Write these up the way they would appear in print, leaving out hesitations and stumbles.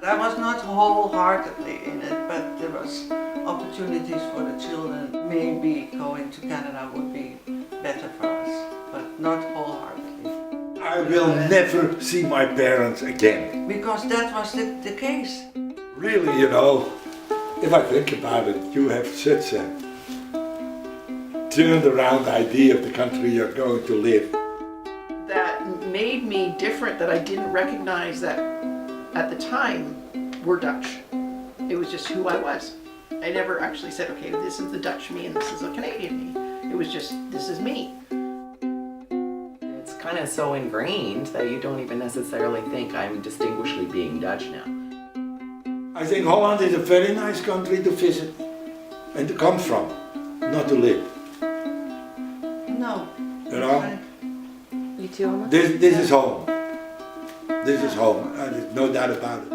I was not wholeheartedly in it, but there was opportunities for the children. Maybe going to Canada would be better for us, but not wholeheartedly. I will never see my parents again. Because that was the case. Really, you know, if I think about it, you have such a turned around idea of the country you're going to live. That made me different, that I didn't recognize that at the time were Dutch. It was just who I was. I never actually said, okay, this is the Dutch me and this is the Canadian me. It was just, this is me. It's kind of so ingrained that you don't even necessarily think I'm distinguishably being Dutch now. I think Holland is a very nice country to visit and to come from, not to live. No. You know? You too, Emma? This is home. This is home, there's no doubt about it.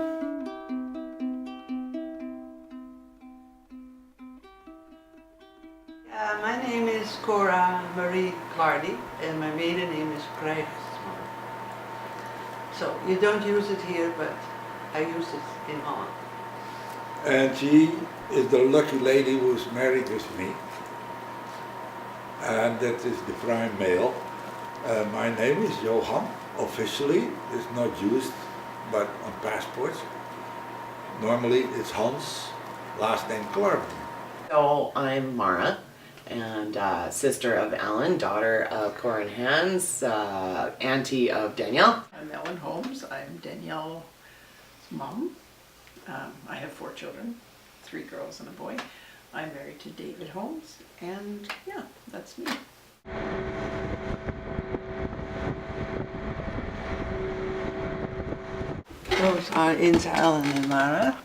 My name is Cora Marie Clardy and my maiden name is Krijgsman. So you don't use it here, but I use it in Holland. And she is the lucky lady who's married with me. And that is the prime male. My name is Johan. Officially, it's not used, but on passports. Normally it's Hans, last name Clark. So I'm Mara, and sister of Alan, daughter of Cora and Hans, auntie of Danielle. I'm Ellen Holmes. I'm Danielle's mom. I have 4 children, 3 girls and a boy. I'm married to David Holmes, and yeah, that's me. Those are Inta, Ellen and Mara.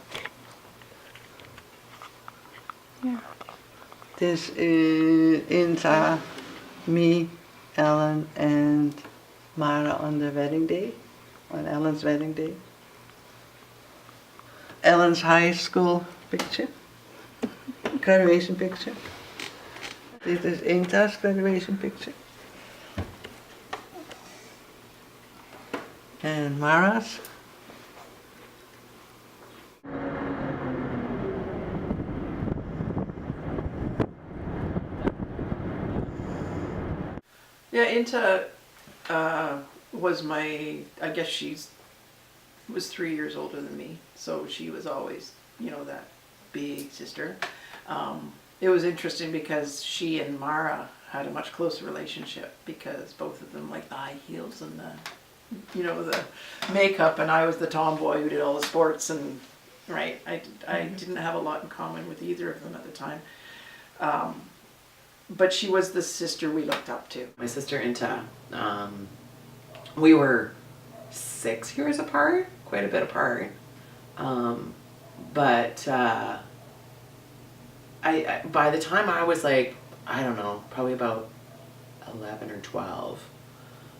Yeah. This is Inta, me, Ellen and Mara on the wedding day, on Ellen's wedding day. Ellen's high school picture, graduation picture. This is Inta's graduation picture. And Mara's. Yeah, Inta was my, I guess was 3 years older than me, so she was always, you know, that big sister. It was interesting because she and Mara had a much closer relationship because both of them liked the high heels and the, you know, the makeup, and I was the tomboy who did all the sports, and right, I didn't have a lot in common with either of them at the time. But she was the sister we looked up to. My sister Inta, we were 6 years apart, quite a bit apart. But by the time I was like, I don't know, probably about 11 or 12.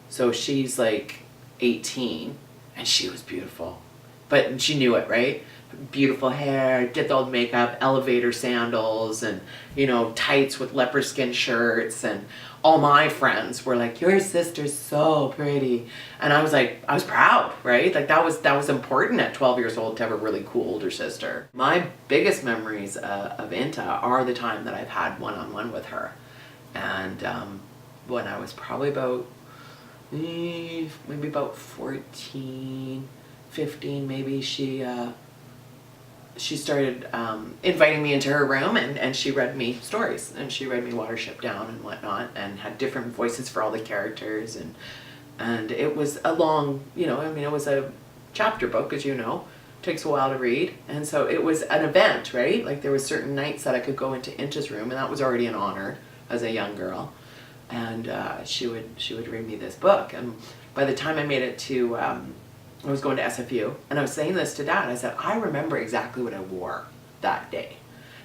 So she's like 18, and she was beautiful. But she knew it, right? Beautiful hair, did the old makeup, elevator sandals, and, you know, tights with leopard skin shirts, and all my friends were like, your sister's so pretty. And I was like, I was proud, right? Like that was important at 12 years old to have a really cool older sister. My biggest memories of Inta are the time that I've had one-on-one with her. And when I was probably about, maybe about 14, 15 maybe, she started inviting me into her room, and she read me stories, and she read me Watership Down and whatnot, and had different voices for all the characters, and it was a long, you know, I mean, it was a chapter book, as you know, takes a while to read, and so it was an event, right? Like there was certain nights that I could go into Inta's room, and that was already an honor as a young girl, and she would read me this book, and by the time I made it to I was going to SFU, and I was saying this to Dad. I said, I remember exactly what I wore that day,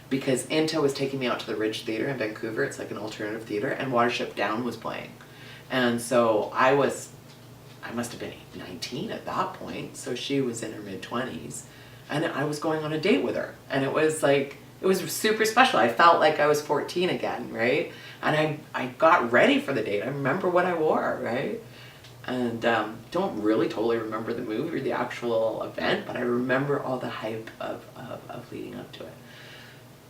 because Inta was taking me out to the Ridge Theatre in Vancouver. It's like an alternative theatre, and Watership Down was playing. And so I must have been 19 at that point, so she was in her mid-20s, and I was going on a date with her, and it was like, it was super special. I felt like I was 14 again, right? And I got ready for the date. I remember what I wore, right? And don't really totally remember the movie or the actual event, but I remember all the hype of leading up to it.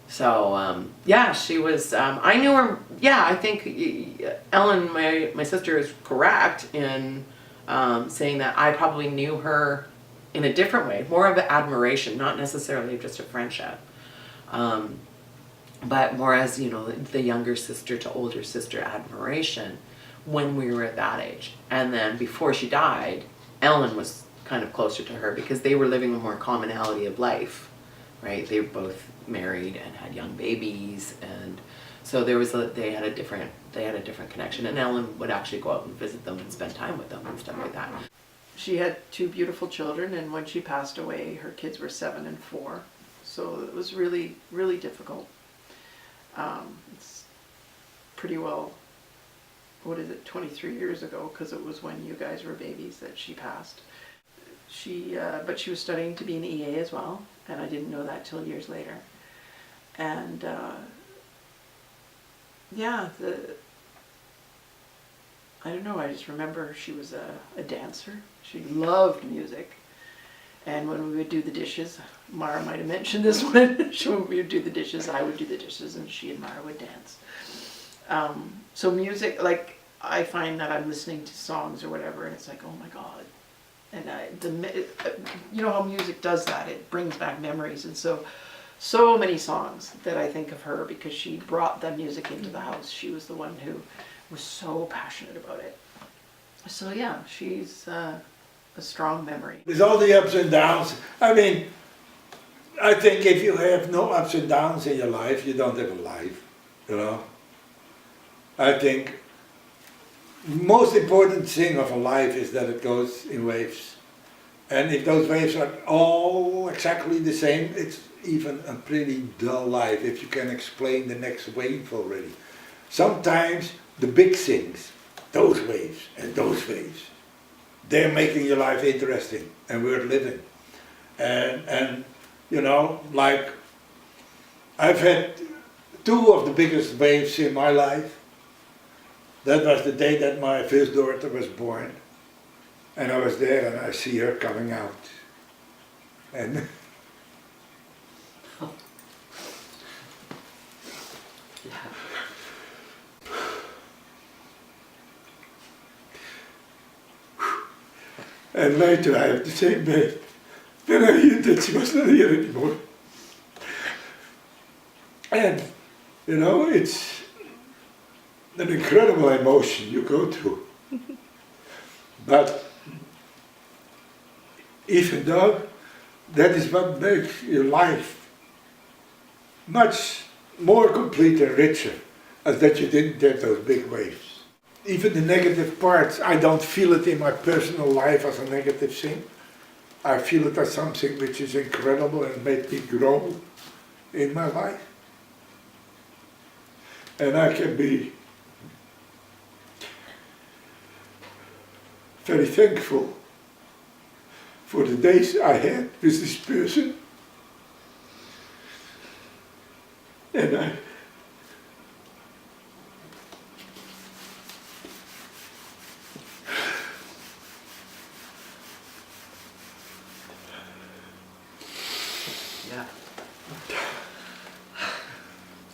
So yeah, she was. I knew her. Yeah, I think Ellen, my sister, is correct in saying that I probably knew her in a different way, more of an admiration, not necessarily just a friendship, but more as, you know, the younger sister to older sister admiration when we were at that age. And then before she died, Ellen was kind of closer to her because they were living a more commonality of life, right? They were both married and had young babies, and so they had a different connection. And Ellen would actually go out and visit them and spend time with them and stuff like that. She had 2 beautiful children, and when she passed away, her kids were 7 and 4. So it was really, really difficult. It's pretty well, 23 years ago, because it was when you guys were babies that she passed. But she was studying to be an EA as well, and I didn't know that till years later. And yeah, I don't know, I just remember she was a dancer. She loved music. And when we would do the dishes, Mara might have mentioned this one, when we would do the dishes, I would do the dishes and she and Mara would dance. So music, like, I find that I'm listening to songs or whatever and it's like, oh my God. And you know how music does that, it brings back memories. And so many songs that I think of her because she brought the music into the house. She was the one who was so passionate about it. So yeah, she's a strong memory. With all the ups and downs, I mean, I think if you have no ups and downs in your life, you don't have a life, you know. I think most important thing of a life is that it goes in waves. And if those waves are all exactly the same, it's even a pretty dull life if you can explain the next wave already. Sometimes the big things, those waves and those waves, they're making your life interesting and worth living. And you know, like, I've had 2 of the biggest waves in my life. That was the day that my first daughter was born. And I was there and I see her coming out. And and later I have the same day. Then I hear that she was not here anymore. And, you know, it's an incredible emotion you go through. But even though that is what makes your life much more complete and richer, as that you didn't have those big waves. Even the negative parts, I don't feel it in my personal life as a negative thing. I feel it as something which is incredible and made me grow in my life. And I can be very thankful for the days I had with this person. And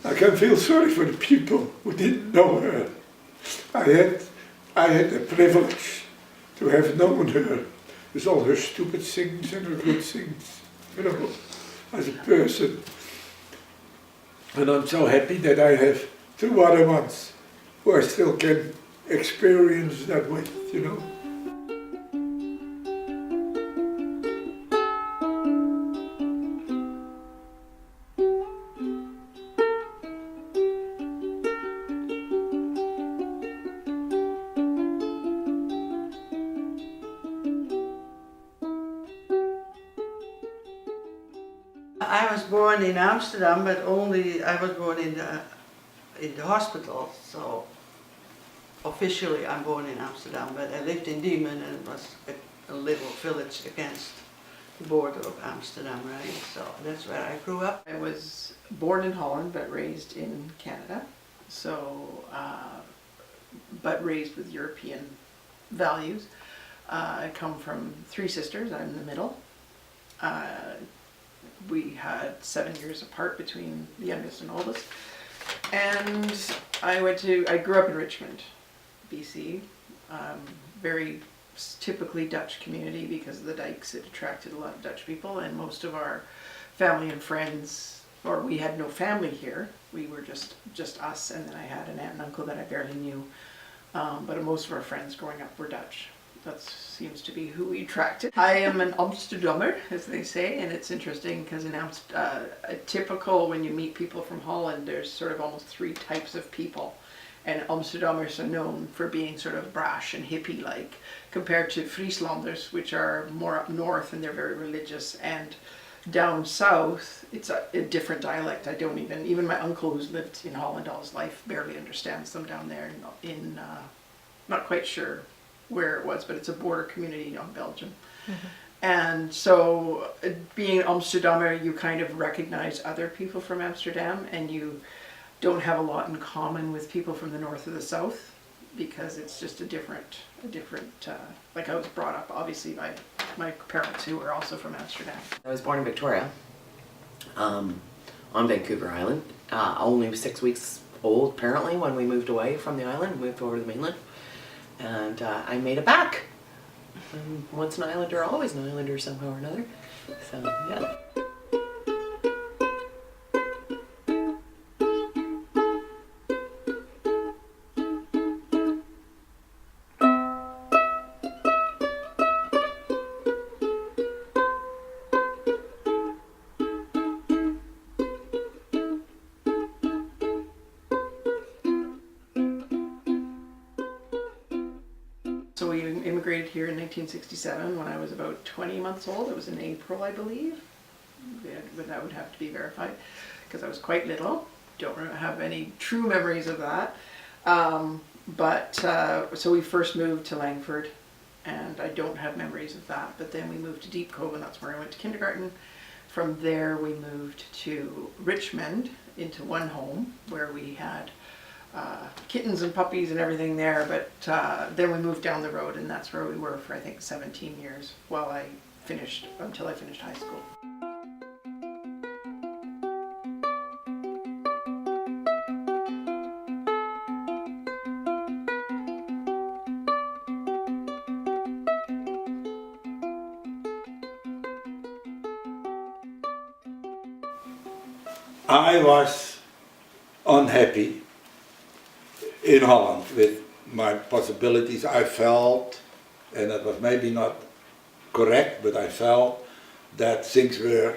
I can feel sorry for the people who didn't know her. I had the privilege to have known her with all her stupid things and her good things, you know, as a person. And I'm so happy that I have 2 other ones who I still can experience that with, you know. I was born in Amsterdam, but I was born in the hospital, so officially I'm born in Amsterdam, but I lived in Diemen and it was a little village against the border of Amsterdam, right? So that's where I grew up. I was born in Holland but raised in Canada, so but raised with European values. I come from 3 sisters, I'm the middle. We had 7 years apart between the youngest and oldest. And I grew up in Richmond, BC. Very typically Dutch community because of the dikes. It attracted a lot of Dutch people, and most of our family and friends, or we had no family here. We were just us, and then I had an aunt and uncle that I barely knew. But most of our friends growing up were Dutch. That seems to be who we attracted. I am an Amsterdammer, as they say, and it's interesting because in typical, when you meet people from Holland, there's sort of almost 3 types of people. And Amsterdammers are known for being sort of brash and hippie-like, compared to Frieslanders, which are more up north and they're very religious. And down south, it's a different dialect. I don't even my uncle who's lived in Holland all his life barely understands them down there in not quite sure where it was, but it's a border community on Belgium. And so being an Amsterdammer, you kind of recognize other people from Amsterdam, and you don't have a lot in common with people from the north or the south, because it's just a different like I was brought up obviously by my parents who were also from Amsterdam. I was born in Victoria, on Vancouver Island. Only 6 weeks old apparently when we moved away from the island, moved over to the mainland. And I made it back. And once an islander, always an islander somehow or another. So, yeah. So we immigrated here in 1967 when I was about 20 months old. It was in April, I believe. But that would have to be verified because I was quite little. Don't have any true memories of that. So we first moved to Langford, and I don't have memories of that. But then we moved to Deep Cove, and that's where I went to kindergarten. From there we moved to Richmond into one home where we had kittens and puppies and everything there, but then we moved down the road, and that's where we were for I think 17 years until I finished high school. I was unhappy in Holland with my possibilities. I felt, and it was maybe not correct, but I felt that things were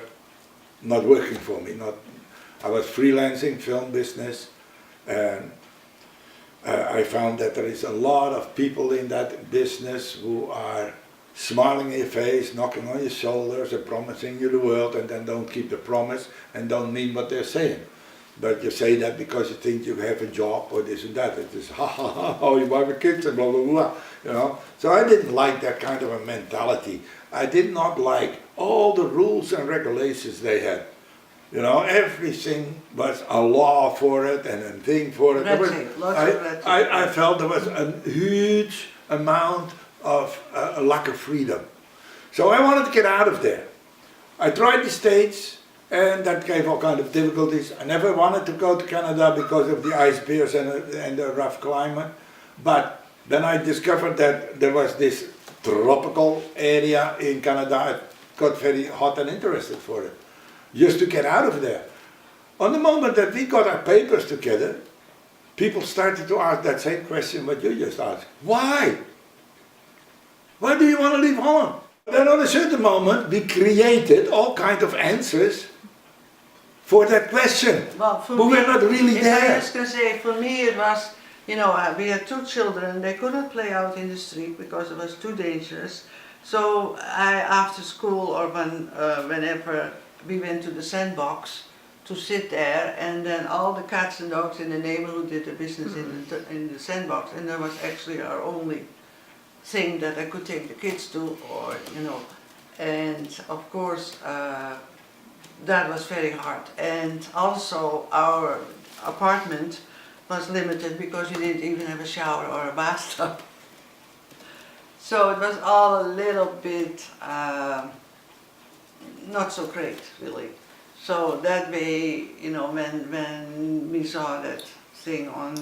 not working for me. I was freelancing film business, and I found that there is a lot of people in that business who are smiling in your face, knocking on your shoulders and promising you the world, and then don't keep the promise and don't mean what they're saying. But you say that because you think you have a job or this and that. It is ha ha ha, oh you buy the kids and blah blah blah, you know. So I didn't like that kind of a mentality. I did not like all the rules and regulations they had. You know, everything was a law for it and a thing for it. I felt there was a huge amount of a lack of freedom. So I wanted to get out of there. I tried the States, and that gave all kind of difficulties. I never wanted to go to Canada because of the ice bears and the rough climate. But then I discovered that there was this tropical area in Canada. I got very hot and interested for it, just to get out of there. On the moment that we got our papers together, people started to ask that same question what you just asked. Why? Why do you want to leave Holland? Then on a certain moment we created all kinds of answers for that question. Well, for but me, we're not really I there. was going to say, for me it was, you know, we had 2 children, they couldn't play out in the street because it was too dangerous. So after school or whenever we went to the sandbox to sit there, and then all the cats and dogs in the neighborhood did the business in the sandbox, and that was actually our only thing that I could take the kids to, or you know, and of course that was very hard. And also our apartment was limited because you didn't even have a shower or a bathtub. So it was all a little bit not so great, really. So that way, you know, when we saw that thing on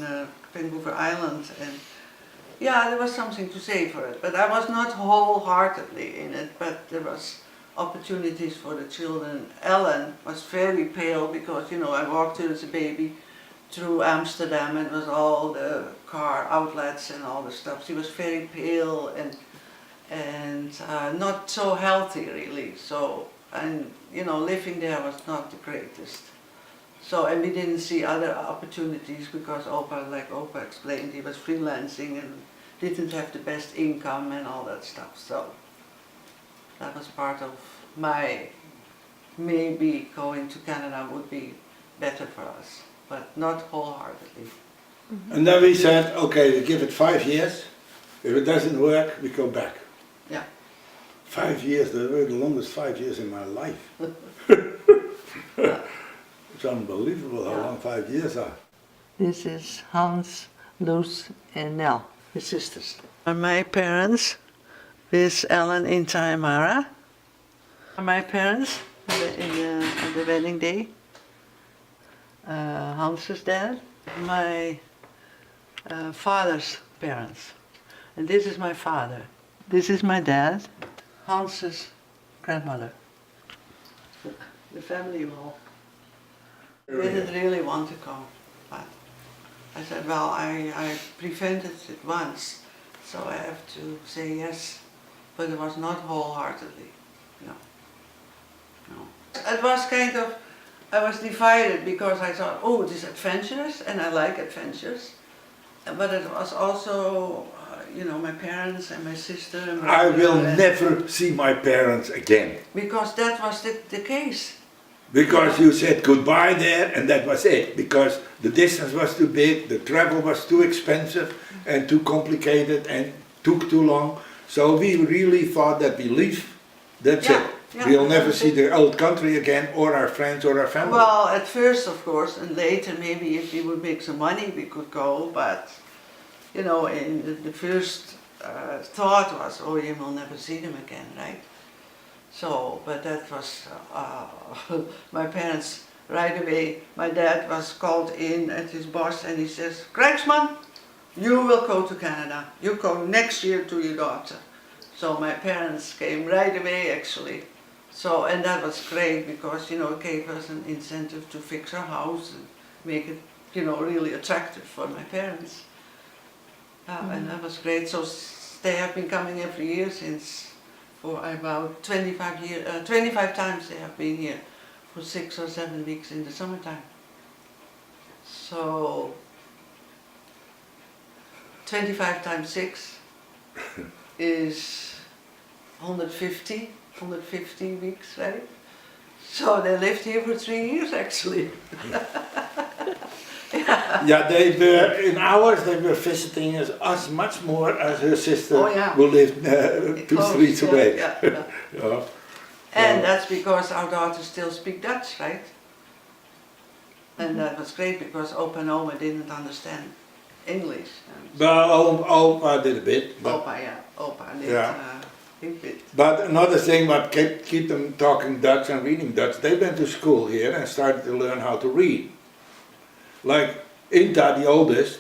Vancouver Island, and yeah, there was something to say for it, but I was not wholeheartedly in it, but there was opportunities for the children. Ellen was very pale because, you know, I walked her as a baby through Amsterdam, and it was all the car outlets and all the stuff. She was very pale and not so healthy, really. So, and you know, living there was not the greatest. So, and we didn't see other opportunities because Opa, like Opa explained, he was freelancing and didn't have the best income and all that stuff. So that was part of my, maybe going to Canada would be better for us, but not wholeheartedly. And then we said, okay, we give it 5 years. If it doesn't work, we go back. Yeah. 5 years, they were the longest 5 years in my life. It's unbelievable how long 5 years are. This is Hans, Loes and Nell, his sisters. My parents, with Ellen in Taimara. My parents on the wedding day. Hans's dad. My father's parents. And this is my father. This is my dad. Hans's grandmother. The family wall. I didn't really want to come, but I said, well, I prevented it once, so I have to say yes, but it was not wholeheartedly, no. It was kind of, I was divided because I thought, oh, it is adventurous, and I like adventures, but it was also, you know, my parents and my sister and my I will brother, never see my parents again. because that was the case. Because you said goodbye there and that was it. Because the distance was too big, the travel was too expensive and too complicated and took too long. So we really thought that we leave, that's Yeah, it. yeah, We'll never that's see it. the old country again or our friends or our family. Well, at first, of course, and later maybe if we would make some money we could go, but you know, in the first thought was, oh, you will never see them again, right? So, but that was, my parents, right away, my dad was called in at his boss and he says, Krijgsman, you will go to Canada. You go next year to your daughter. So my parents came right away, actually. So, and that was great because, you know, it gave us an incentive to fix our house and make it, you know, really attractive for my parents. And that was great. So they have been coming every year since, for about 25 times they have been here for 6 or 7 weeks in the summertime. So 25 times 6 is 150 weeks, right? So they lived here for 3 years actually. Yeah, they were, in ours, they were visiting us much more as her sister Oh, yeah. who lived 2 Close, streets yeah, away. yeah, yeah. Yeah. And that's because our daughters still speak Dutch, right? And that was great because Opa and Oma didn't understand English. Well, Opa did a bit. But, Opa did Yeah. a bit. but another thing what keep them talking Dutch and reading Dutch, they went to school here and started to learn how to read. Like Inta, the oldest,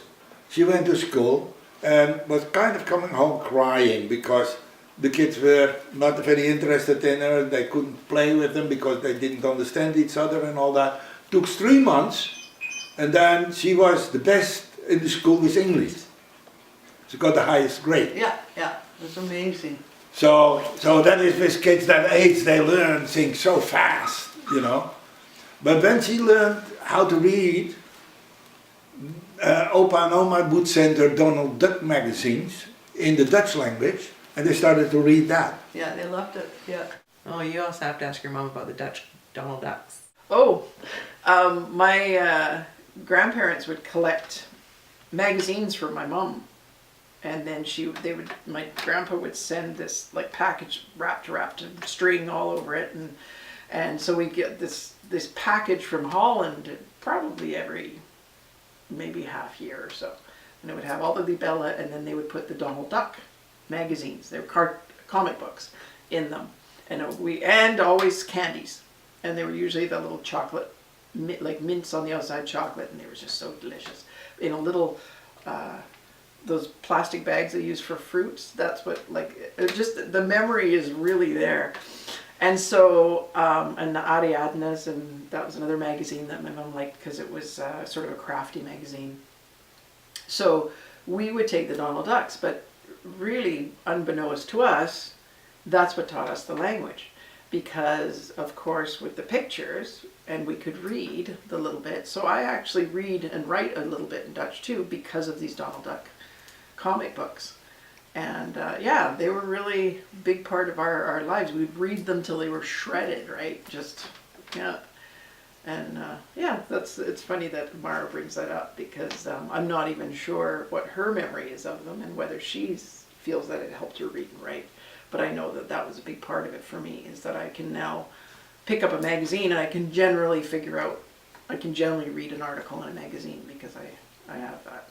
she went to school and was kind of coming home crying because the kids were not very interested in her, they couldn't play with them because they didn't understand each other and all that. Took 3 months and then she was the best in the school with English. She got the highest grade. Yeah, that's amazing. So that is with kids that age, they learn things so fast, you know. But when she learned how to read, Opa and Oma would send her Donald Duck magazines in the Dutch language, and they started to read that. Yeah, they loved it, yeah. Oh, you also have to ask your mom about the Dutch Donald Ducks. Oh, my grandparents would collect magazines for my mom, and then my grandpa would send this like package wrapped in string all over it, and so we get this package from Holland probably every maybe half year or so, and it would have all the libella, and then they would put the Donald Duck magazines. They were comic books in them, and always candies, and they were usually the little chocolate, like mints on the outside chocolate, and they were just so delicious. In a little, those plastic bags they use for fruits. That's what, like, it just the memory is really there. And so, and the Ariadnes, and that was another magazine that my mom liked because it was sort of a crafty magazine. So we would take the Donald Ducks, but really, unbeknownst to us, that's what taught us the language. Because, of course, with the pictures, and we could read the little bit. So I actually read and write a little bit in Dutch too because of these Donald Duck comic books. And yeah, they were really a big part of our lives. We'd read them till they were shredded, right? Just, yeah. And yeah, it's funny that Mara brings that up because I'm not even sure what her memory is of them and whether she feels that it helped her read and write. But I know that that was a big part of it for me, is that I can now pick up a magazine and I can generally read an article in a magazine because I have that.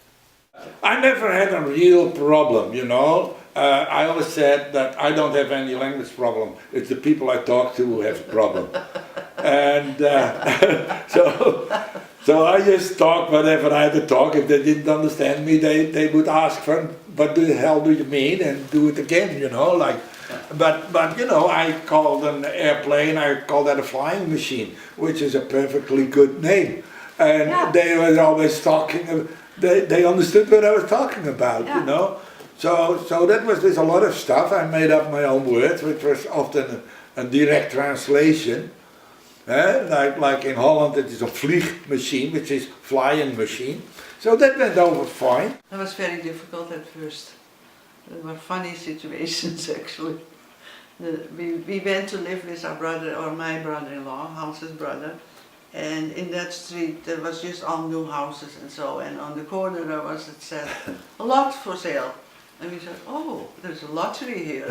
I never had a real problem, you know. I always said that I don't have any language problem. It's the people I talk to who have a problem. And so I just talk whatever I had to talk. If they didn't understand me, they would ask for, what the hell do you mean? And do it again, you know, like. But you know, I called an airplane, I called that a flying machine, which is a perfectly good name. And Yeah. they were always talking, they understood what I was talking about, Yeah. you know. So that was, there's a lot of stuff. I made up my own words, which was often a direct translation. Like in Holland it is a vliegmachine, which is flying machine. So that went over fine. That was very difficult at first. There were funny situations actually. We went to live with our brother, or my brother-in-law, Hans's brother, and in that street there was just all new houses and so, and on the corner there was, it said, a lot for sale. And we said, oh, there's a lottery here.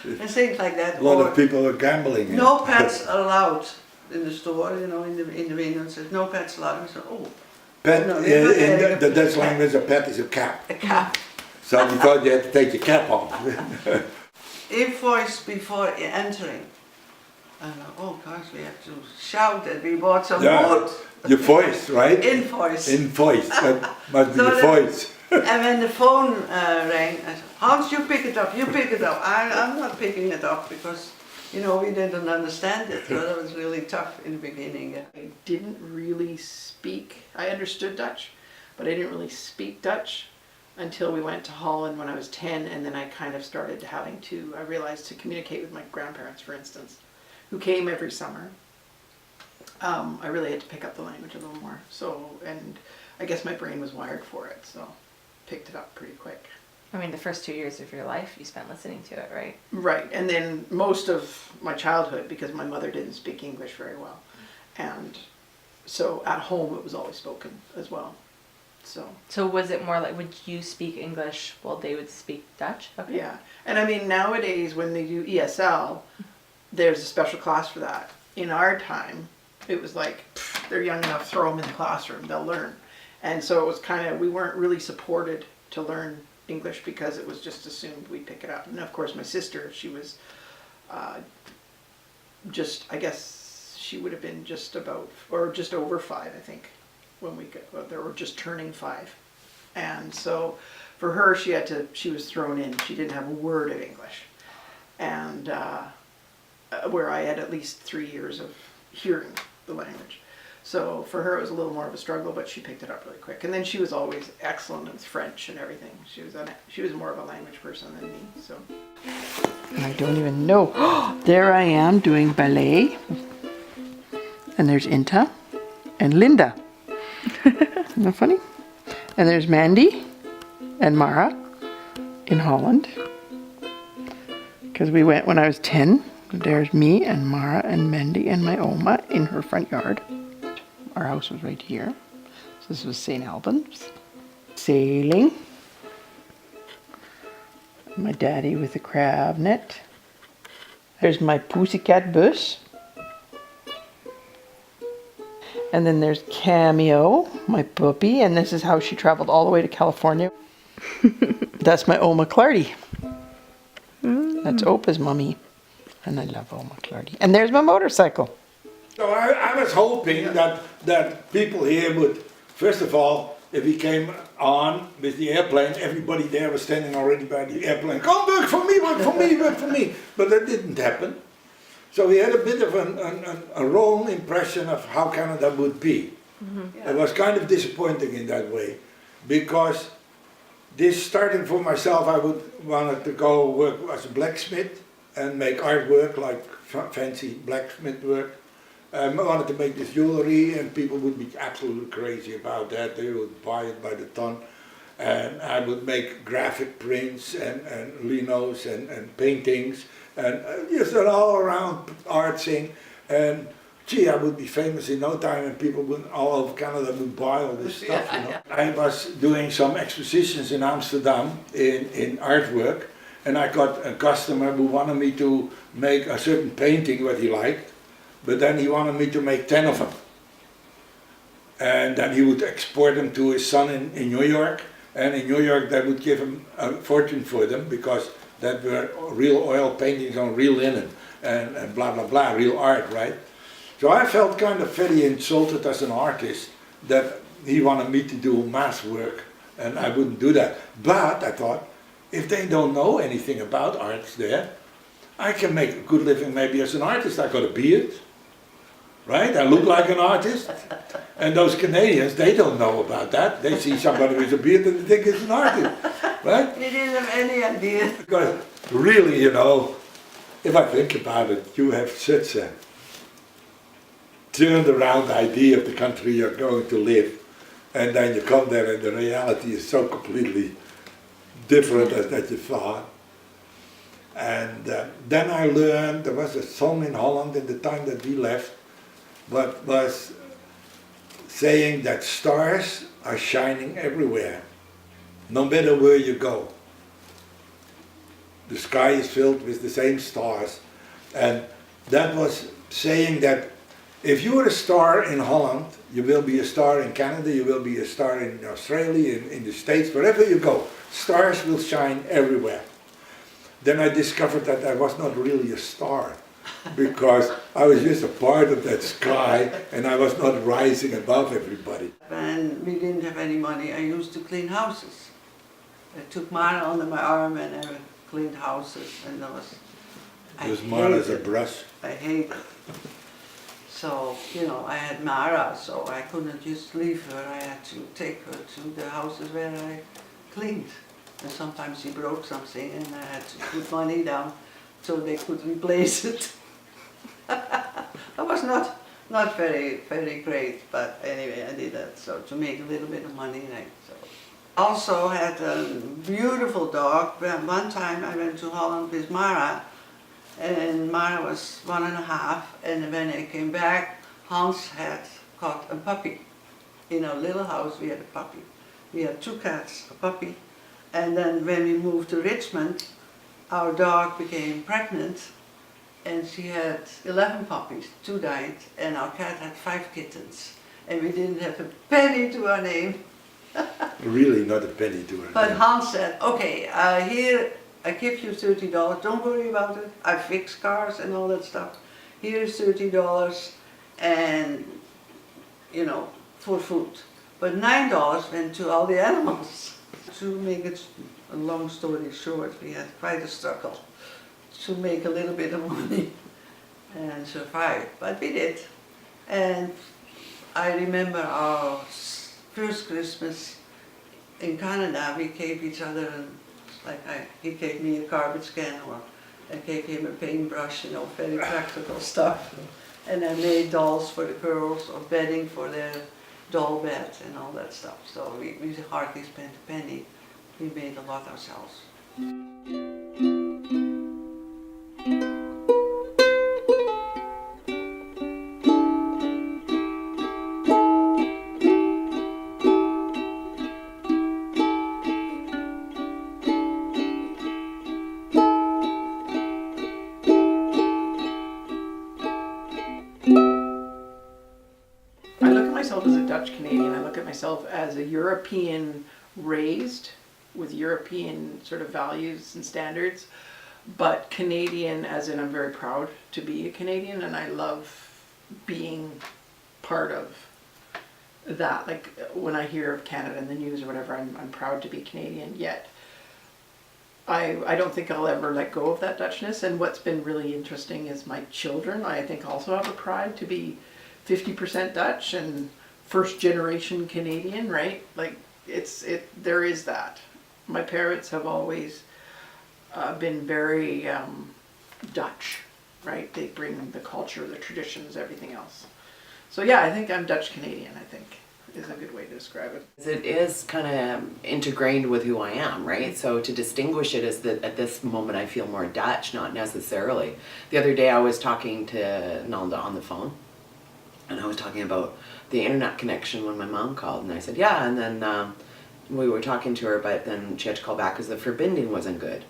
And things like that. A lot Or of people are gambling. no pets allowed in the store, you know, in the window it says, no pets allowed. We said, oh, Pet, No, in the Dutch language, a pet is a cat. a cat. So we thought you had to take your cap off. Invoice before entering. And oh gosh, we have to shout that we bought some Yeah. wood. Your voice, right? Invoice. Invoice, that must be So your that- voice. And when the phone rang, I said, Hans, you pick it up, you pick it up. I'm not picking it up because, you know, we didn't understand it. So that was really tough in the beginning. Yeah. I didn't really speak, I understood Dutch, but I didn't really speak Dutch until we went to Holland when I was 10, and then I kind of started having to, I realized, to communicate with my grandparents, for instance, who came every summer. I really had to pick up the language a little more. So, and I guess my brain was wired for it, so picked it up pretty quick. I mean, the first 2 years of your life you spent listening to it, right? Right, and then most of my childhood, because my mother didn't speak English very well, and so at home it was always spoken as well. So was it more like, would you speak English while they would speak Dutch? Okay. Yeah, and I mean nowadays when they do ESL, there's a special class for that. In our time, it was like, pff, they're young enough, throw them in the classroom, they'll learn. And so it was kind of, we weren't really supported to learn English because it was just assumed we'd pick it up. And of course my sister, she was just, I guess she would have been just about, or just over 5, I think, when we got, they were just turning 5. And so for her, she was thrown in. She didn't have a word of English. And where I had at least 3 years of hearing the language. So for her it was a little more of a struggle, but she picked it up really quick. And then she was always excellent with French and everything. She was more of a language person than me, so. And I don't even know. There I am doing ballet. And there's Inta and Linda. Isn't that funny? And there's Mandy and Mara in Holland. Because we went when I was 10. There's me and Mara and Mandy and my Oma in her front yard. Our house was right here. So this was St. Albans. Sailing. My daddy with the crab net. There's my pussycat bus. And then there's Cameo, my puppy, and this is how she traveled all the way to California. That's my Oma Clardy. That's Opa's mummy. And I love Oma Clardy. And there's my motorcycle. So I was hoping that people here would, first of all, if he came on with the airplane, everybody there was standing already by the airplane. Come work for me, work for me, work for me. But that didn't happen. So we had a bit of a wrong impression of how Canada would be. It was kind of disappointing in that way, because this starting for myself, I wanted to go work as a blacksmith and make artwork, like fancy blacksmith work. I wanted to make this jewelry, and people would be absolutely crazy about that. They would buy it by the ton. And I would make graphic prints and linos and paintings and just an all-around art thing. And gee, I would be famous in no time, and people would, all over Canada would buy all this stuff. You know? I was doing some expositions in Amsterdam in artwork, and I got a customer who wanted me to make a certain painting what he liked. But then he wanted me to make 10 of them. And then he would export them to his son in New York. And in New York they would give him a fortune for them, because that were real oil paintings on real linen and blah blah blah, real art, right? So I felt kind of very insulted as an artist that he wanted me to do mass work, and I wouldn't do that. But I thought, if they don't know anything about arts there, I can make a good living maybe as an artist. I got a beard. Right? I look like an artist. And those Canadians, they don't know about that. They see somebody with a beard and they think it's an artist. Right? They didn't have any idea. Because really, you know, if I think about it, you have such a turned around idea of the country you're going to live. And then you come there and the reality is so completely different as that you thought. And then I learned, there was a song in Holland in the time that we left, but was saying that stars are shining everywhere, no matter where you go. The sky is filled with the same stars. And that was saying that if you are a star in Holland, you will be a star in Canada, you will be a star in Australia, in the States, wherever you go. Stars will shine everywhere. Then I discovered that I was not really a star, because I was just a part of that sky and I was not rising above everybody. When we didn't have any money, I used to clean houses. I took Mara under my arm and I cleaned houses, and that was... Just Mara as a brush. I hate it. So, you know, I had Mara, so I couldn't just leave her. I had to take her to the houses where I cleaned. And sometimes she broke something and I had to put money down so they could replace it. That was not very great, but anyway, I did that, so to make a little bit of money. Like, so. Also had a beautiful dog. One time I went to Holland with Mara, and Mara was 1.5, and when I came back, Hans had caught a puppy. In our little house we had a puppy. We had 2 cats, a puppy. And then when we moved to Richmond, our dog became pregnant, and she had 11 puppies, 2 died, and our cat had 5 kittens. And we didn't have a penny to our name. Really not a penny to her. But Hans said, okay, here I give you $30, don't worry about it. I fix cars and all that stuff. Here's $30 and, you know, for food. But $9 went to all the animals. To make it a long story short, we had quite a struggle to make a little bit of money and survive, but we did. And I remember our first Christmas in Canada, we gave each other, he gave me a garbage can, or I gave him a paintbrush, you know, very practical stuff. And I made dolls for the girls, or bedding for their doll bed and all that stuff. So we hardly spent a penny. We made a lot ourselves. I look at myself as a Dutch Canadian. I look at myself as a European raised with European sort of values and standards, but Canadian as in I'm very proud to be a Canadian, and I love being part of that. Like when I hear of Canada in the news or whatever, I'm proud to be Canadian, yet I don't think I'll ever let go of that Dutchness. And what's been really interesting is my children, I think, also have a pride to be 50% Dutch and first generation Canadian, right? Like there is that. My parents have always been very Dutch, right? They bring the culture, the traditions, everything else. So yeah, I think I'm Dutch Canadian, I think, is a good way to describe it. It is kind of ingrained with who I am, right? So to distinguish it is that at this moment I feel more Dutch, not necessarily. The other day I was talking to Nalda on the phone, and I was talking about the internet connection when my mom called, and I said, yeah, and then we were talking to her, but then she had to call back because the verbinding wasn't good.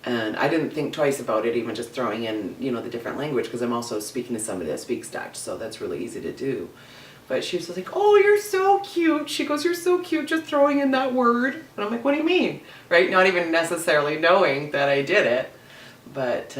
And I didn't think twice about it, even just throwing in, you know, the different language, because I'm also speaking to somebody that speaks Dutch, so that's really easy to do. But she was just like, oh, you're so cute. She goes, you're so cute just throwing in that word. And I'm like, what do you mean? Right? Not even necessarily knowing that I did it. But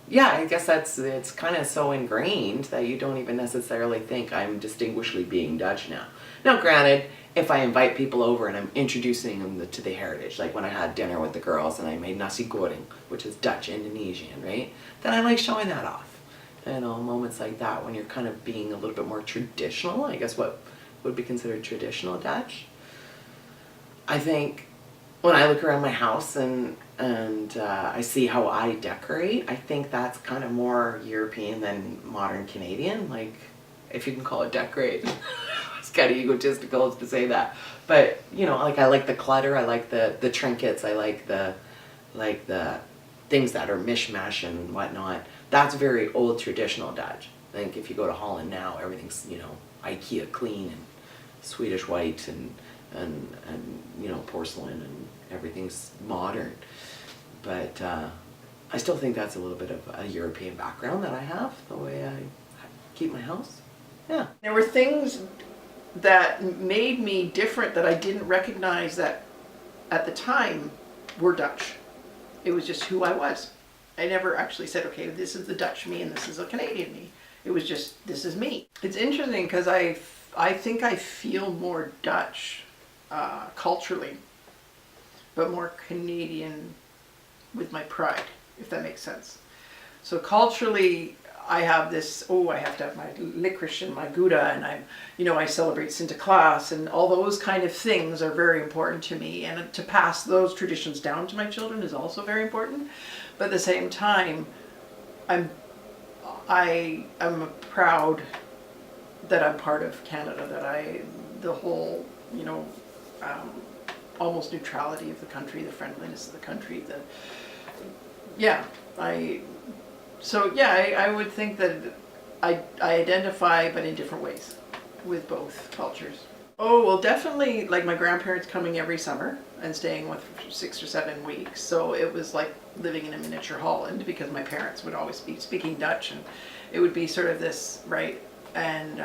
yeah, I guess it's kind of so ingrained that you don't even necessarily think I'm distinguishedly being Dutch now. Now, granted, if I invite people over and I'm introducing them to the heritage, like when I had dinner with the girls and I made nasi goreng, which is Dutch Indonesian, right? Then I like showing that off. You know, moments like that when you're kind of being a little bit more traditional, I guess what would be considered traditional Dutch. I think when I look around my house and I see how I decorate, I think that's kind of more European than modern Canadian, like if you can call it decorate. It's kind of egotistical to say that, but you know, like I like the clutter, I like the trinkets, I like the things that are mishmash and whatnot. That's very old traditional Dutch. I think if you go to Holland now, everything's, you know, IKEA clean and Swedish white and you know, porcelain, and everything's modern. But I still think that's a little bit of a European background that I have, the way I keep my house. Yeah. There were things that made me different that I didn't recognize that at the time were Dutch. It was just who I was. I never actually said, okay, this is the Dutch me and this is a Canadian me. It was just, this is me. It's interesting because I think I feel more Dutch culturally, but more Canadian with my pride, if that makes sense. So culturally, I have this, I have to have my licorice and my Gouda, and I celebrate Sinterklaas, and all those kind of things are very important to me. And to pass those traditions down to my children is also very important. But at the same time, I'm proud that I'm part of Canada, that the whole, almost neutrality of the country, the friendliness of the country, I would think that I identify, but in different ways, with both cultures. Oh, well, definitely, like my grandparents coming every summer and staying with for 6 or 7 weeks. So it was like living in a miniature Holland, because my parents would always be speaking Dutch, and it would be sort of this, right? And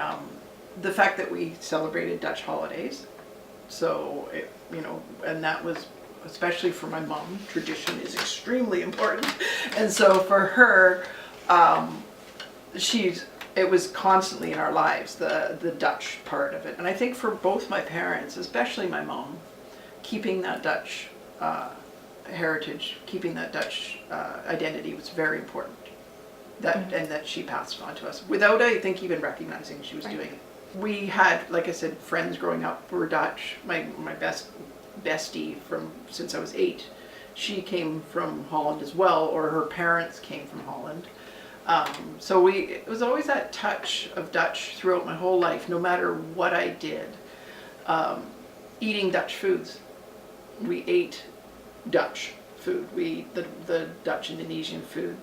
the fact that we celebrated Dutch holidays. So, and that was, especially for my mom, tradition is extremely important. And so for her, it was constantly in our lives, the Dutch part of it. And I think for both my parents, especially my mom, keeping that Dutch heritage, keeping that Dutch identity was very important. And that she passed on to us without, I think, even recognizing she was doing it. We had, like I said, friends growing up who were Dutch. My best bestie since I was 8, she came from Holland as well, or her parents came from Holland. So it was always that touch of Dutch throughout my whole life, no matter what I did. Eating Dutch foods. We ate Dutch food. The Dutch Indonesian food,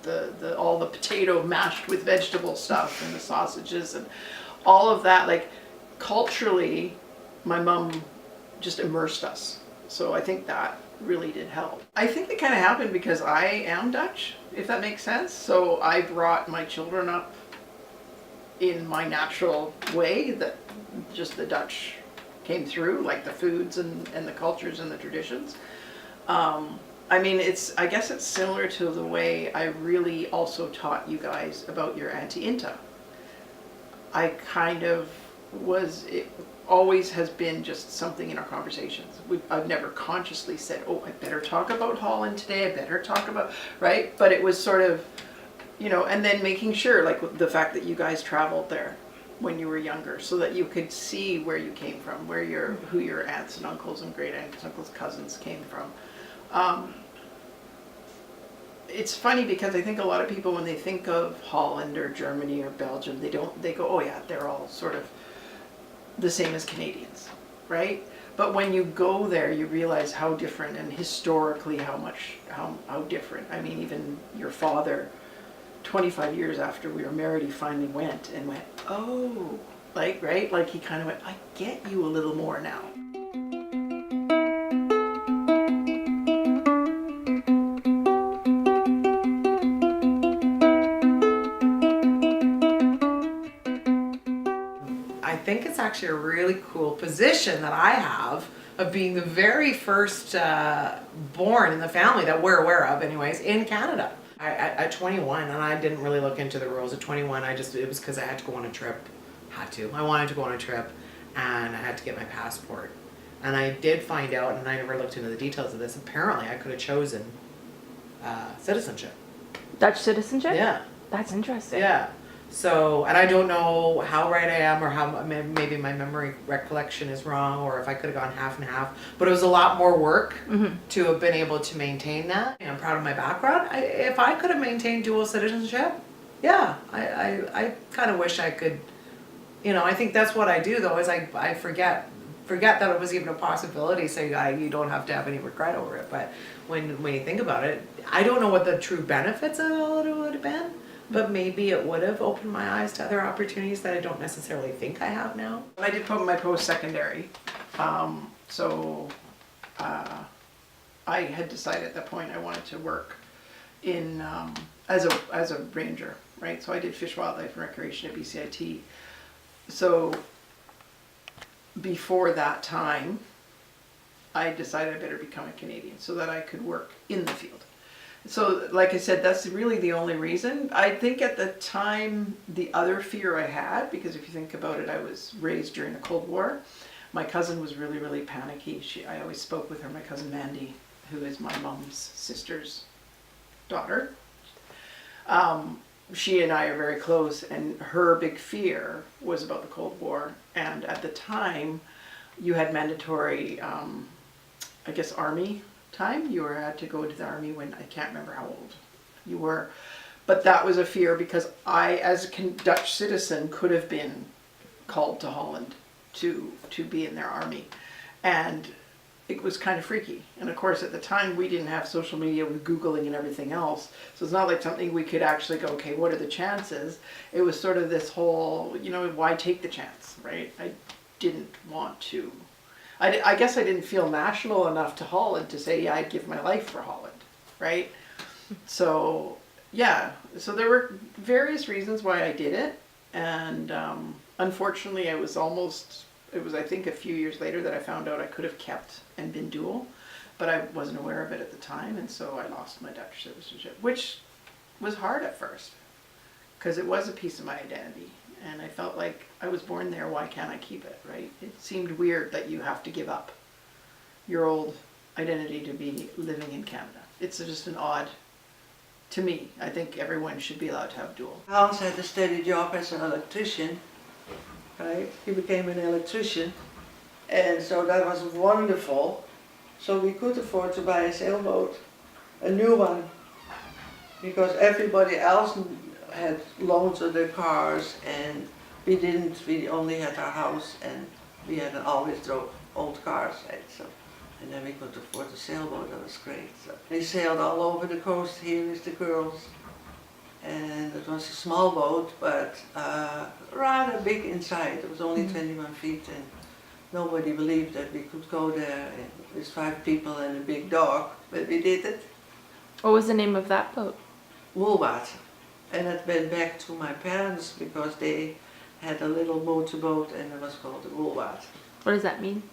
all the potato mashed with vegetable stuff, and the sausages and all of that. Like culturally, my mom just immersed us. So I think that really did help. I think it kind of happened because I am Dutch, if that makes sense. So I brought my children up in my natural way, that just the Dutch came through, like the foods and the cultures and the traditions. I mean, I guess it's similar to the way I really also taught you guys about your Auntie Inta. I kind of it always has been just something in our conversations. I've never consciously said, oh, I better talk about Holland today, I better talk about, right? But it was sort of, you know, and then making sure, like the fact that you guys traveled there when you were younger, so that you could see where you came from, who your aunts and uncles and great aunts, uncles, cousins came from. It's funny because I think a lot of people, when they think of Holland or Germany or Belgium, they go, oh yeah, they're all sort of the same as Canadians, right? But when you go there, you realize how different, and historically how different. I mean, even your father, 25 years after we were married, he finally went, oh, like, right? Like he kind of went, I get you a little more now. I think it's actually a really cool position that I have of being the very first born in the family that we're aware of anyways in Canada. At 21, and I didn't really look into the rules at 21, it was because I had to go on a trip. I wanted to go on a trip, and I had to get my passport. And I did find out, and I never looked into the details of this, apparently I could have chosen citizenship. Dutch citizenship? Yeah. That's interesting. Yeah. So, and I don't know how right I am, or how maybe my memory recollection is wrong, or if I could have gone half and half. But it was a lot more work to have been able to maintain that. And I'm proud of my background. If I could have maintained dual citizenship, yeah, I kind of wish I could. You know, I think that's what I do though, is I forget that it was even a possibility. So you don't have to have any regret over it. But when you think about it, I don't know what the true benefits of all it would have been. But maybe it would have opened my eyes to other opportunities that I don't necessarily think I have now. I did put my post-secondary, so I had decided at that point I wanted to work in as a ranger, right? So I did fish, wildlife, and recreation at BCIT. So before that time, I decided I better become a Canadian so that I could work in the field. So, like I said, that's really the only reason. I think at the time, the other fear I had, because if you think about it, I was raised during the Cold War. My cousin was really, really panicky. I always spoke with her, my cousin Mandy, who is my mom's sister's daughter. She and I are very close, and her big fear was about the Cold War. And at the time, you had mandatory, I guess, army time. You had to go to the army when, I can't remember how old you were, but that was a fear because I, as a Dutch citizen, could have been called to Holland to be in their army, and it was kind of freaky. And of course, at the time, we didn't have social media with Googling and everything else, so it's not like something we could actually go, okay, what are the chances? It was sort of this whole, you know, why take the chance, right? I didn't want to. I guess I didn't feel national enough to Holland to say, yeah, I'd give my life for Holland, right? So, yeah, so there were various reasons why I did it, and unfortunately it was I think a few years later that I found out I could have kept and been dual, but I wasn't aware of it at the time, and so I lost my Dutch citizenship, which was hard at first, because it was a piece of my identity. And I felt like I was born there, why can't I keep it, right? It seemed weird that you have to give up your old identity to be living in Canada. It's just an odd, to me, I think everyone should be allowed to have dual. Hans had a steady job as an electrician, right? He became an electrician, and so that was wonderful. So we could afford to buy a sailboat, a new one, because everybody else had loans of their cars, and we didn't. We only had our house, and we had always drove old cars, right? So, and then we could afford a sailboat. That was great. So we sailed all over the coast here with the girls, and it was a small boat, but rather big inside. It was only 21 feet, and nobody believed that we could go there with 5 people and a big dog, but we did it. What was the name of that boat? Woolwater. And it went back to my parents because they had a little motorboat, and it was called the Woolwater. What does that mean?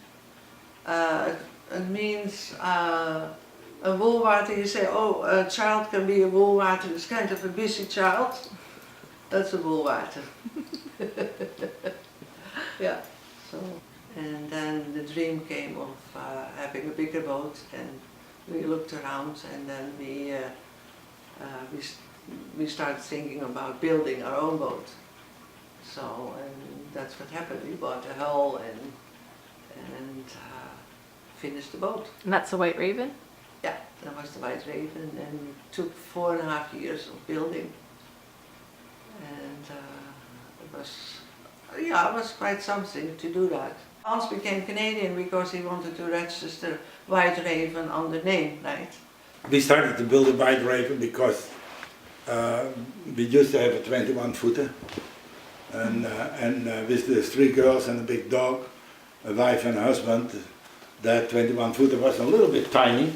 It means a woolwater, you say, oh, a child can be a woolwater, it's kind of a busy child. That's a woolwater. Yeah, so, and then the dream came of having a bigger boat, and we looked around, and then we started thinking about building our own boat. So, and that's what happened. We bought a hull and finished the boat. And that's the White Raven? Yeah, that was the White Raven, and it took 4.5 years of building. And it was quite something to do that. Hans became Canadian because he wanted to register White Raven on the name, right? We started to build a White Raven because we used to have a 21-footer. And with the 3 girls and a big dog, a wife and a husband, that 21-footer was a little bit tiny.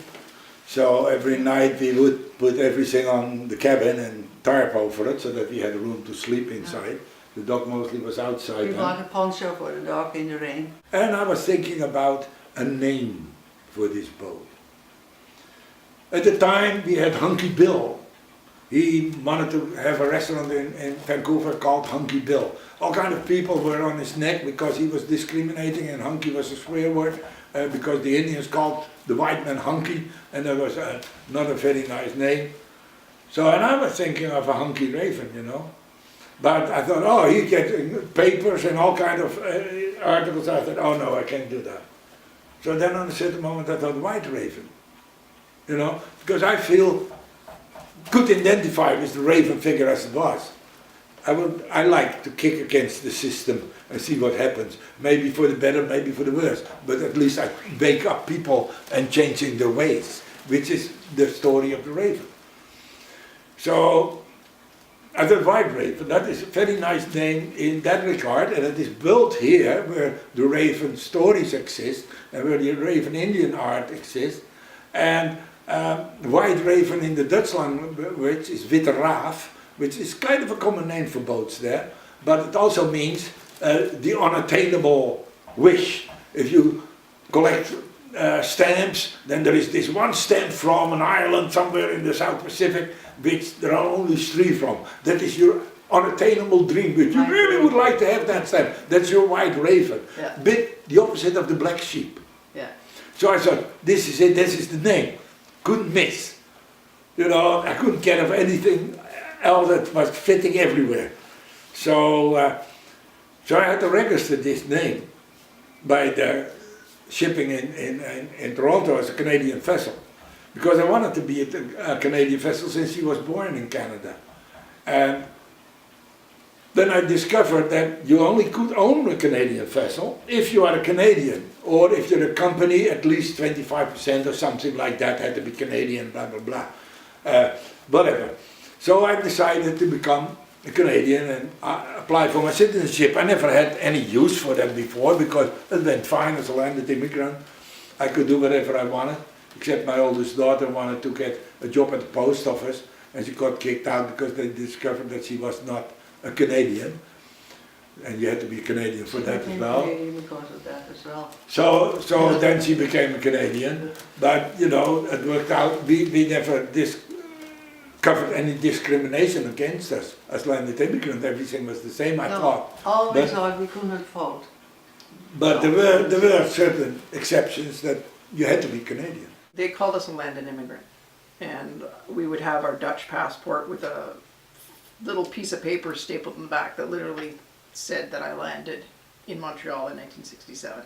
So every night we would put everything on the cabin and tarp over it so that we had room to sleep inside. The dog mostly was outside. We bought a poncho for the dog in the rain. And I was thinking about a name for this boat. At the time we had Hunky Bill. He wanted to have a restaurant in Vancouver called Hunky Bill. All kind of people were on his neck because he was discriminating, and hunky was a swear word because the Indians called the white man hunky, and that was not a very nice name. So, and I was thinking of a hunky raven, you know. But I thought, oh, he gets papers and all kind of articles. I thought, oh no, I can't do that. So then on a certain moment I thought, White Raven, you know, because I could identify with the Raven figure as it was. I like to kick against the system and see what happens. Maybe for the better, maybe for the worse. But at least I wake up people and changing their ways, which is the story of the Raven. So I thought White Raven, that is a very nice name in that regard, and it is built here where the Raven stories exist and where the Raven Indian art exists. And White Raven in the Dutch language is Witte Raaf, which is kind of a common name for boats there, but it also means the unattainable wish. If you collect stamps, then there is this one stamp from an island somewhere in the South Pacific, which there are only 3 from. That is your unattainable dream, but you really would like to have that stamp. That's your White Raven. Yeah. Bit the opposite of the black sheep. Yeah. So I thought, this is it, this is the name. Couldn't miss. You know, I couldn't get of anything else that was fitting everywhere. So, so I had to register this name by the shipping in Toronto as a Canadian vessel. Because I wanted to be a Canadian vessel since he was born in Canada. And then I discovered that you only could own a Canadian vessel if you are a Canadian, or if you're a company, at least 25% or something like that had to be Canadian, blah, blah, blah. Whatever. So I decided to become a Canadian and apply for my citizenship. I never had any use for that before because it went fine as a landed immigrant. I could do whatever I wanted, except my oldest daughter wanted to get a job at the post office, and she got kicked out because they discovered that she was not a Canadian, and you had to be a Canadian for that as well. Because of that as well. So then she became a Canadian, but you know, it worked out. We never covered any discrimination against us as landed immigrants. Everything was the same, I thought. Always thought we couldn't vote. But there were certain exceptions that you had to be Canadian. They called us a landed immigrant, and we would have our Dutch passport with a little piece of paper stapled in the back that literally said that I landed in Montreal in 1967.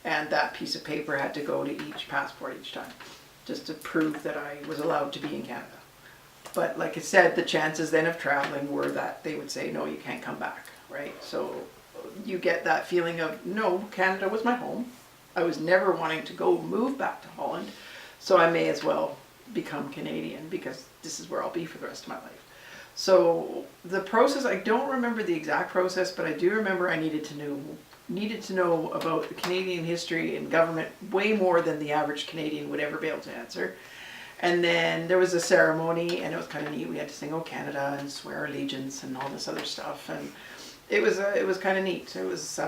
And that piece of paper had to go to each passport each time, just to prove that I was allowed to be in Canada. But like I said, the chances then of traveling were that they would say, no, you can't come back, right? So you get that feeling of, no, Canada was my home. I was never wanting to go move back to Holland, so I may as well become Canadian because this is where I'll be for the rest of my life. So the process, I don't remember the exact process, but I do remember I needed to know about the Canadian history and government way more than the average Canadian would ever be able to answer. And then there was a ceremony, and it was kind of neat. We had to sing "Oh Canada" and swear allegiance and all this other stuff, and it was kind of neat. It was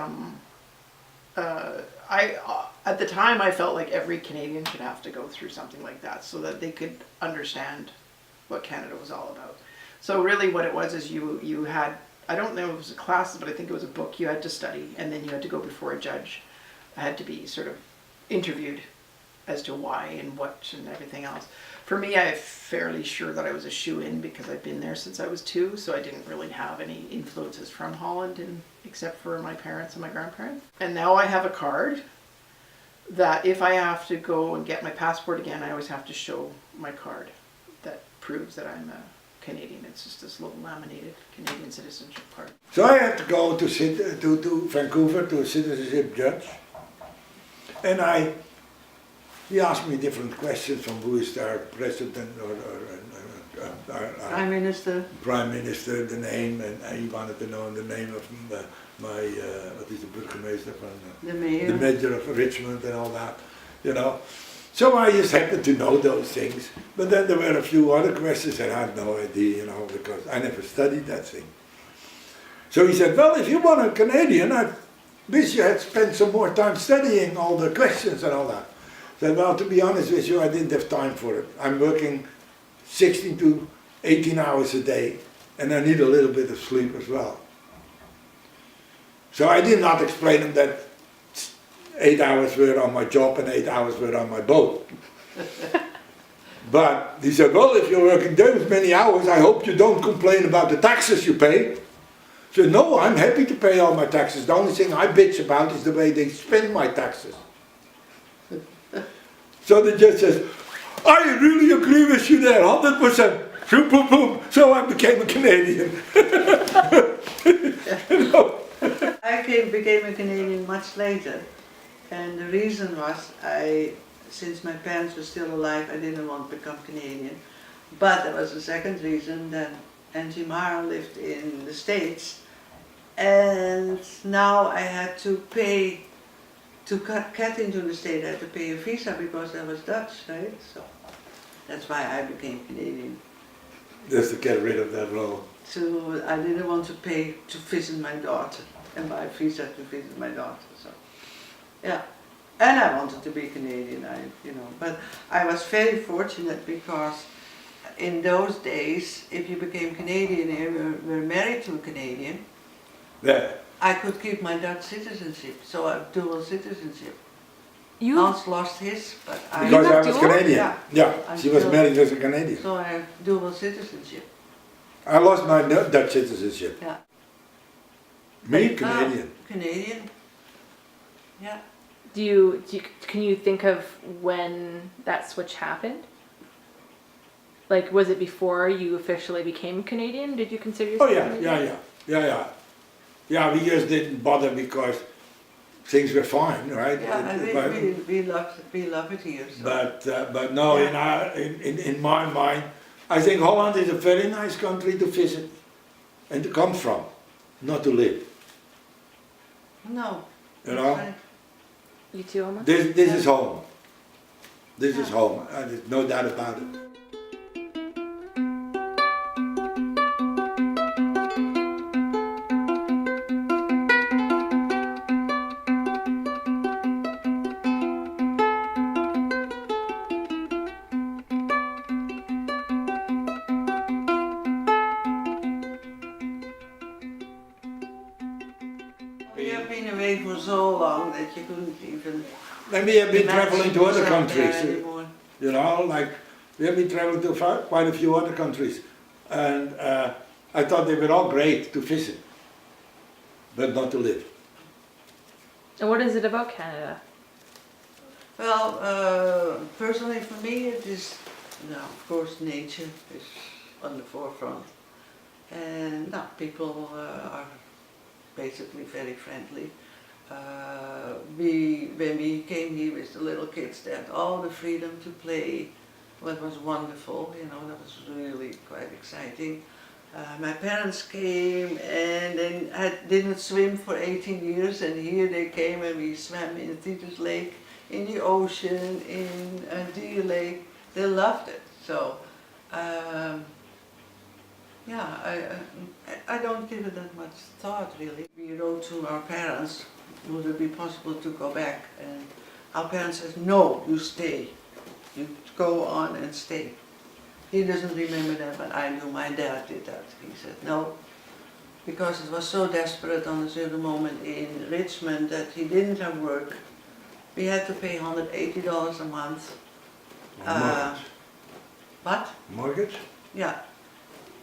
at the time I felt like every Canadian should have to go through something like that so that they could understand what Canada was all about. So really what it was is you had, I don't know if it was a class, but I think it was a book you had to study, and then you had to go before a judge. I had to be sort of interviewed as to why and what and everything else. For me, I'm fairly sure that I was a shoo-in because I've been there since I was 2, so I didn't really have any influences from Holland except for my parents and my grandparents. And now I have a card that if I have to go and get my passport again, I always have to show my card that proves that I'm a Canadian. It's just this little laminated Canadian citizenship card. So I had to go to Vancouver to a citizenship judge, and he asked me different questions from who is our president or Prime Minister. prime minister, the name, and he wanted to know the name of my what is the burgemeester from The mayor. the mayor of Richmond and all that, you know. So I just happened to know those things, but then there were a few other questions and I had no idea, you know, because I never studied that thing. So he said, well, if you want a Canadian, I wish you had spent some more time studying all the questions and all that. I said, well, to be honest with you, I didn't have time for it. I'm working 16 to 18 hours a day, and I need a little bit of sleep as well. So I did not explain him that 8 hours were on my job and 8 hours were on my boat. But he said, well, if you're working those many hours, I hope you don't complain about the taxes you pay. I said, no, I'm happy to pay all my taxes. The only thing I bitch about is the way they spend my taxes. So the judge says, I really agree with you there, 100%. Boom, boom, boom. So I became a Canadian. You know? I became a Canadian much later, and the reason was since my parents were still alive, I didn't want to become Canadian. But there was a second reason. Then Angie Mara lived in the States, and now I had to pay to get into the state. I had to pay a visa because I was Dutch, right? So that's why I became Canadian. Just to get rid of that law. So I didn't want to pay to visit my daughter and buy a visa to visit my daughter. So yeah, and I wanted to be Canadian. But I was very fortunate because in those days, if you became Canadian and were married to a Canadian, Yeah. I could keep my Dutch citizenship. So I have dual citizenship. You Hans lost his, but I. Because I have was dual? Canadian. Yeah. Yeah, she was married as a Canadian. So I have dual citizenship. I lost my Dutch citizenship. Yeah. Me, Canadian. Canadian. Yeah. can you think of when that switch happened? Like, was it before you officially became Canadian? Did you consider Oh yourself yeah, Canadian? yeah. Yeah, we just didn't bother because things were fine, right? Yeah, and But- we love it here. So. But no, in my mind, I think Holland is a very nice country to visit and to come from, not to live. No. You know? Right. You too, Alma? This is home. This is home. There's no doubt about it. We have been away for so long that you couldn't even. And we have been imagine traveling to other yourself there countries. anymore. You know, like we have been traveling to quite a few other countries, and I thought they were all great to visit, but not to live. And what is it about Canada? Well, personally for me it is, of course nature is on the forefront. And people are basically very friendly. When we came here with the little kids, they had all the freedom to play. That was wonderful, that was really quite exciting. My parents came and then didn't swim for 18 years, and here they came and we swam in Titus Lake, in the ocean, in Deer Lake. They loved it. So Yeah, I don't give it that much thought really. We wrote to our parents, would it be possible to go back? And our parents said, no, you stay. You go on and stay. He doesn't remember that, but I knew my dad did that. He said no, because it was so desperate on a certain moment in Richmond that he didn't have work. We had to pay $180 a month. Mortgage. What? Mortgage? Yeah.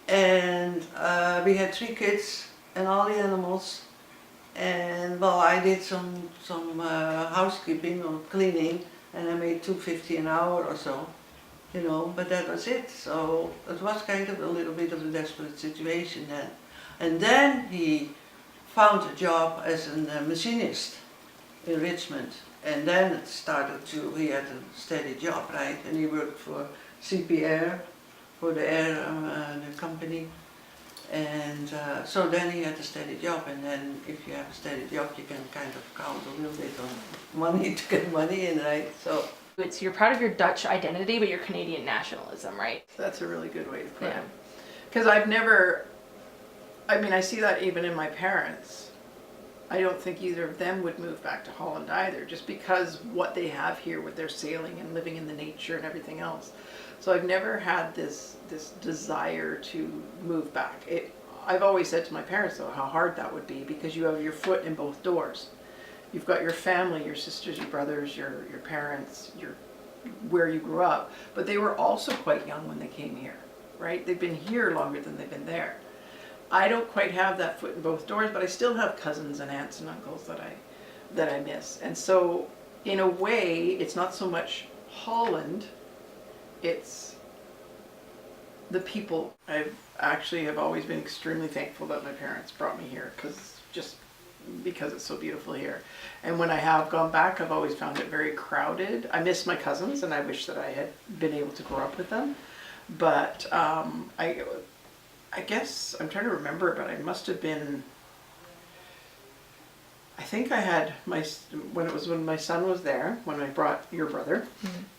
And we had 3 kids and all the animals. And well, I did some housekeeping or cleaning, and I made $2.50 an hour or so, you know. But that was it. So it was kind of a little bit of a desperate situation then. And then he found a job as a machinist in Richmond. And then it started to, he had a steady job, right? And he worked for CPR, for the air the company. And so then he had a steady job, and then if you have a steady job, you can kind of count a little bit on money to get money in, right? So It's you're proud of your Dutch identity, but your Canadian nationalism, right? That's a really good way to put Yeah. it. Because I've never, I mean, I see that even in my parents. I don't think either of them would move back to Holland either, just because what they have here with their sailing and living in the nature and everything else. So I've never had this desire to move back. I've always said to my parents though how hard that would be, because you have your foot in both doors. You've got your family, your sisters, your brothers, your parents, where you grew up, but they were also quite young when they came here, right? They've been here longer than they've been there. I don't quite have that foot in both doors, but I still have cousins and aunts and uncles that I miss. And so in a way, it's not so much Holland, it's the people. I've actually have always been extremely thankful that my parents brought me here, because it's so beautiful here. And when I have gone back, I've always found it very crowded. I miss my cousins, and I wish that I had been able to grow up with them. But I guess, I'm trying to remember, but I must have been, I think I had when my son was there, when I brought your brother,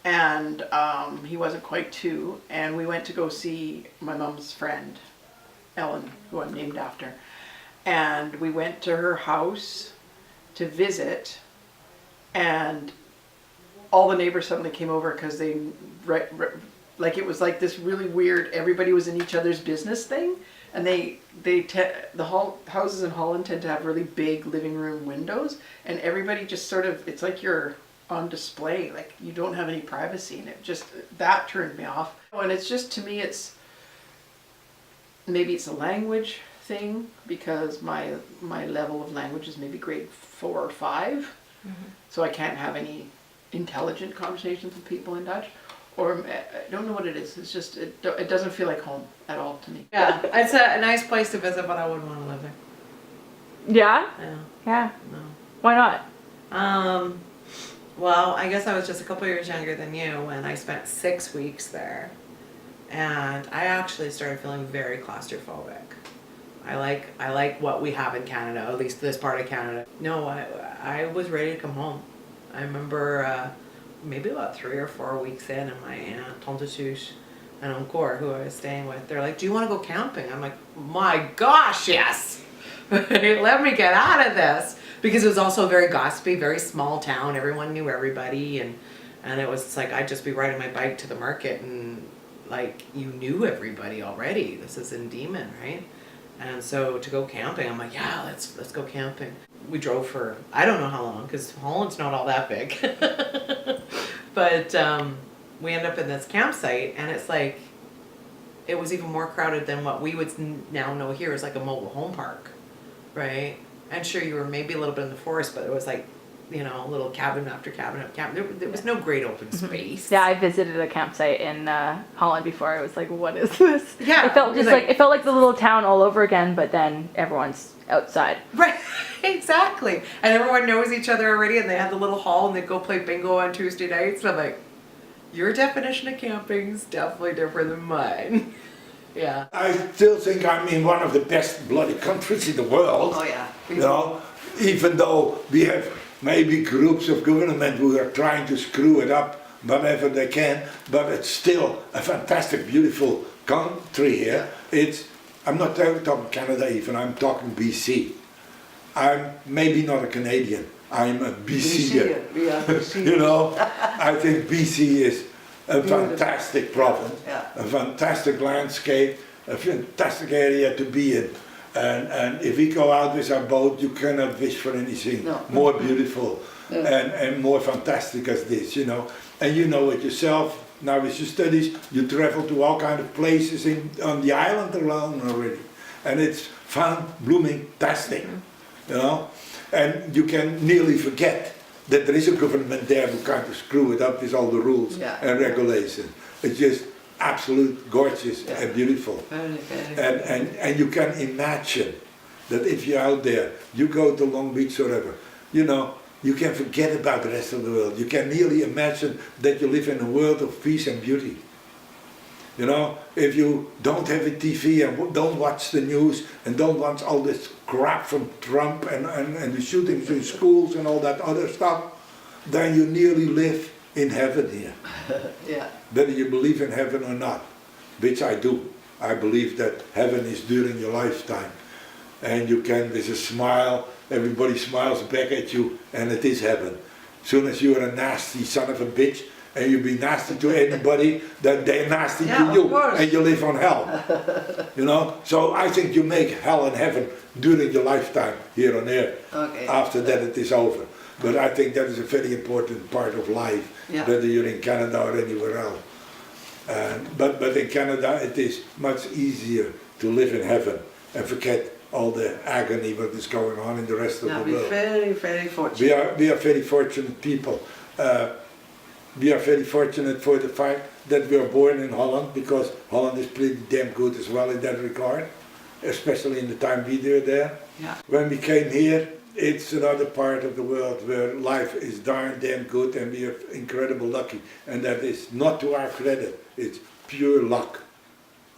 and he wasn't quite 2, and we went to go see my mom's friend, Ellen, who I'm named after. And we went to her house to visit, and all the neighbors suddenly came over because they, like it was like this really weird, everybody was in each other's business thing. And the houses in Holland tend to have really big living room windows, and everybody just sort of, it's like you're on display, like you don't have any privacy, and that turned me off. And it's just, to me, maybe it's a language thing, because my level of language is maybe grade 4 or 5, so I can't have any intelligent conversations with people in Dutch. Or I don't know what it is. It's just it doesn't feel like home at all to me. Yeah, it's a nice place to visit, but I wouldn't want to live there. Yeah? Yeah, Yeah. no. Why not? Well, I guess I was just a couple years younger than you when I spent 6 weeks there, and I actually started feeling very claustrophobic. I like what we have in Canada, at least this part of Canada. No, I was ready to come home. I remember maybe about 3 or 4 weeks in, and my aunt, Tante Suze, and Encore, who I was staying with, they're like, do you want to go camping? I'm like, my gosh, yes! Let me get out of this. Because it was also very gossipy, very small town. Everyone knew everybody, and it was like I'd just be riding my bike to the market, and like you knew everybody already. This is in Demon, right? And so to go camping, I'm like, yeah, let's go camping. We drove for I don't know how long, because Holland's not all that big. But we end up in this campsite, and it's like it was even more crowded than what we would now know here as like a mobile home park, right? And sure, you were maybe a little bit in the forest, but it was like, you know, little cabin after cabin after cabin. There was no great open space. Yeah, I visited a campsite in Holland before. I was like, what is this? Yeah, It felt just like- it felt like the little town all over again, but then everyone's outside. Right, exactly. And everyone knows each other already, and they have the little hall, and they go play bingo on Tuesday nights. And I'm like, your definition of camping is definitely different than mine. Yeah. I still think I'm in one of the best bloody countries in the world. Oh yeah. You know, even though we have maybe groups of government who are trying to screw it up whenever they can, but it's still a fantastic, beautiful country here. It's I'm not talking Canada even, I'm talking BC. I'm maybe not a Canadian, I'm a BCer. Yeah, BC. You know, I think BC is a fantastic province, Yeah. a fantastic landscape, a fantastic area to be in. And if we go out with our boat, you cannot wish for anything No. more beautiful and more fantastic as this, you know. And you know it yourself, now with your studies, you travel to all kind of places on the island alone already. And it's fun, blooming-tastic, you know. And you can nearly forget that there is a government there who kind of screw it up with all the rules and regulations. It's just absolute gorgeous and beautiful. Very, very. And you can imagine that if you're out there, you go to Long Beach or whatever, you know, you can forget about the rest of the world. You can nearly imagine that you live in a world of peace and beauty. You know, if you don't have a TV and don't watch the news and don't watch all this crap from Trump and the shootings in schools and all that other stuff, then you nearly live in heaven here. Yeah. Whether you believe in heaven or not, which I do. I believe that heaven is during your lifetime. And you can, with a smile, everybody smiles back at you, and it is heaven. As soon as you are a nasty son of a bitch, and you be nasty to anybody, then they're nasty to you, and you live on hell. You know? So I think you make hell and heaven during your lifetime here on earth. Okay. After that it is over. But I think that is a very important part of life, whether you're in Canada or anywhere else. But in Canada it is much easier to live in heaven and forget all the agony what is going on in the rest of the We're world. very, very fortunate. We are very fortunate people. We are very fortunate for the fact that we are born in Holland, because Holland is pretty damn good as well in that regard, especially in the time we were there. Yeah. When we came here, it's another part of the world where life is darn damn good, and we are incredibly lucky. And that is not to our credit, it's pure luck.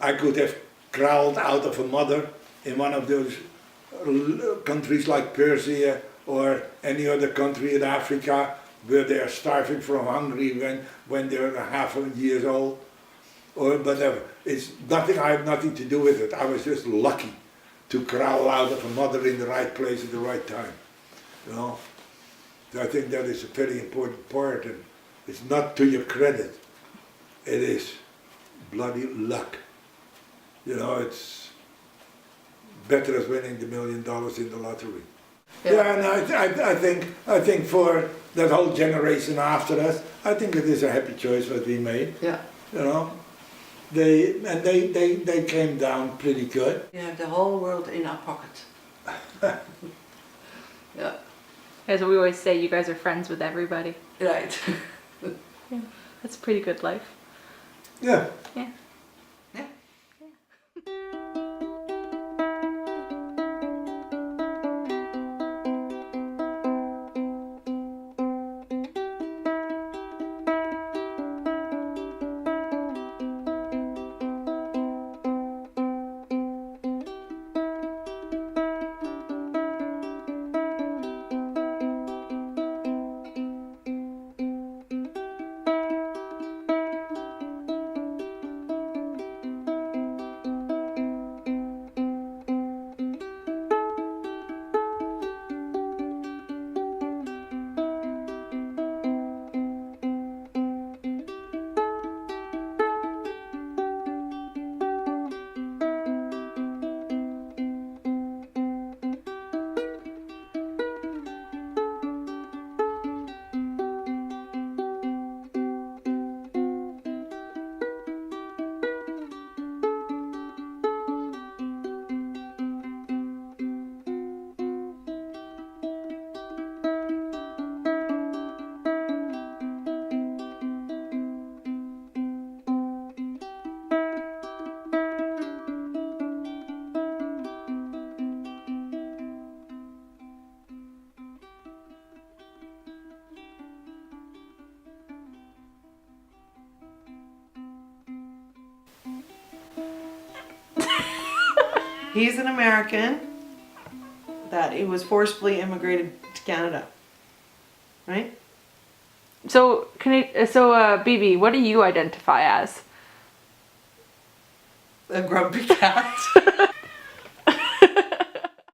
I could have crawled out of a mother in one of those countries like Persia or any other country in Africa where they are starving from hungry when they're half a years old or whatever. It's nothing, I have nothing to do with it. I was just lucky to crawl out of a mother in the right place at the right time. You know? So I think that is a very important part, and it's not to your credit. It is bloody luck. You know, it's better as winning the $1 million in the lottery. Yeah, and I think for that whole generation after us, I think it is a happy choice what we made. Yeah. You know, they came down pretty good. We have the whole world in our pocket. Yeah. As we always say, you guys are friends with everybody. Right. Yeah, that's a pretty good life. Yeah. Yeah. Yeah. He's an American that he was forcibly immigrated to Canada, right? So, BB, what do you identify as? A grumpy cat.